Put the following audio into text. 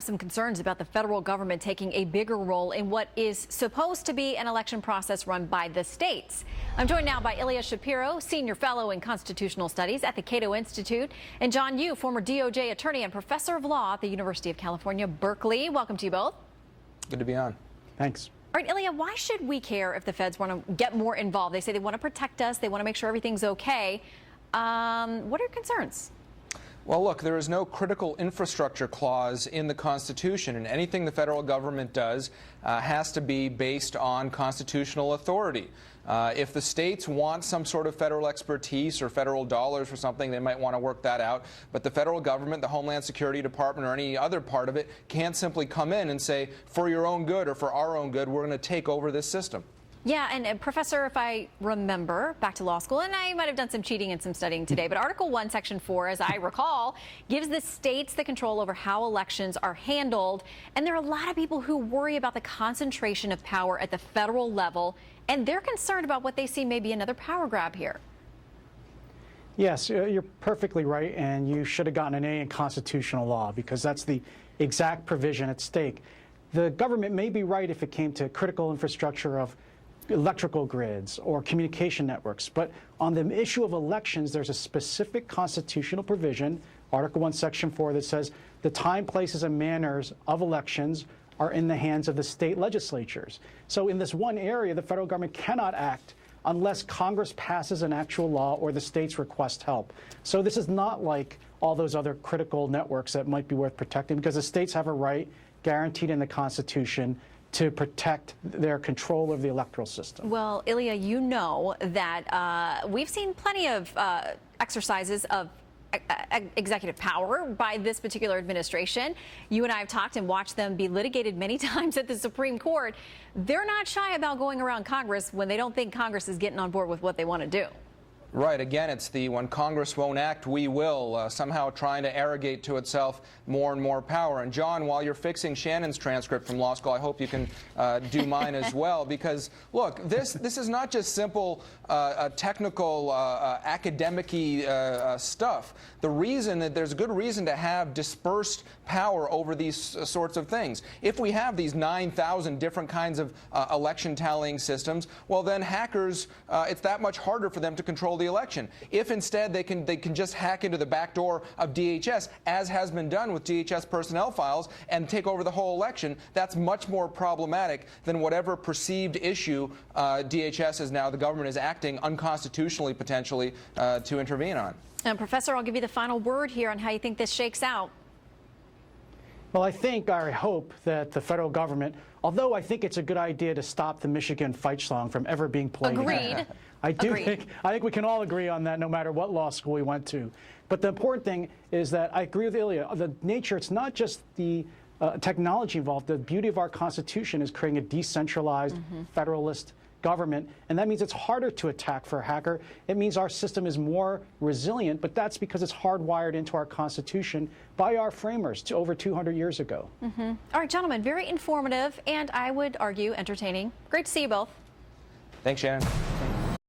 Some concerns about the federal government taking a bigger role in what is supposed to be an election process run by the states. I'm joined now by Ilya Shapiro, Senior Fellow in Constitutional Studies at the Cato Institute, and John Yoo, former DOJ attorney and professor of law at the University of California, Berkeley. Welcome to you both. Good to be on. Thanks. All right, Ilya, why should we care if the feds want to get more involved? They say they want to protect us. They want to make sure everything's okay. What are your concerns? Well, look, there is no critical infrastructure clause in the Constitution, and anything the federal government does has to be based on constitutional authority. If the states want some sort of federal expertise or federal dollars for something, they might want to work that out. But the federal government, the Homeland Security Department, or any other part of it can't simply come in and say, for your own good or for our own good, we're going to take over this system. Yeah, and Professor, if I remember back to law school, and I might have done some cheating and some studying today, but Article 1, Section 4, as I recall, gives the states the control over how elections are handled. And there are a lot of people who worry about the concentration of power at the federal level, and they're concerned about what they see may be another power grab here. Yes, you're perfectly right, and you should have gotten an A in constitutional law because that's the exact provision at stake. The government may be right if it came to critical infrastructure of electrical grids or communication networks. But on the issue of elections, there's a specific constitutional provision, Article 1, Section 4, that says the time, places, and manners of elections are in the hands of the state legislatures. So in this one area, the federal government cannot act unless Congress passes an actual law or the states request help. So this is not like all those other critical networks that might be worth protecting, because the states have a right guaranteed in the Constitution to protect their control of the electoral system. Well, Ilya, you know that we've seen plenty of exercises of executive power by this particular administration. You and I have talked and watched them be litigated many times at the Supreme Court. They're not shy about going around Congress when they don't think Congress is getting on board with what they want to do. Right. Again, it's the when Congress won't act, we will, somehow trying to arrogate to itself more and more power. And John, while you're fixing Shannon's transcript from law school, I hope you can do mine as well, because, look, this is not just simple technical academic-y stuff. The reason that there's a good reason to have dispersed power over these sorts of things. If we have these 9,000 different kinds of election tallying systems, well, then hackers, it's that much harder for them to control the election. If instead they can just hack into the back door of DHS, as has been done with DHS personnel files, and take over the whole election, that's much more problematic than whatever perceived issue DHS is now, the government is acting unconstitutionally, potentially, to intervene on. And Professor, I'll give you the final word here on how you think this shakes out. Well, I hope that the federal government, although I think it's a good idea to stop the Michigan fight song from ever being played. Agreed. I think we can all agree on that, no matter what law school we went to. But the important thing is that I agree with Ilya. The nature, it's not just the technology involved. The beauty of our Constitution is creating a decentralized federalist government, and that means it's harder to attack for a hacker. It means our system is more resilient, but that's because it's hardwired into our Constitution by our framers over 200 years ago. All right, gentlemen, very informative and I would argue entertaining. Great to see you both. Thanks, Shannon.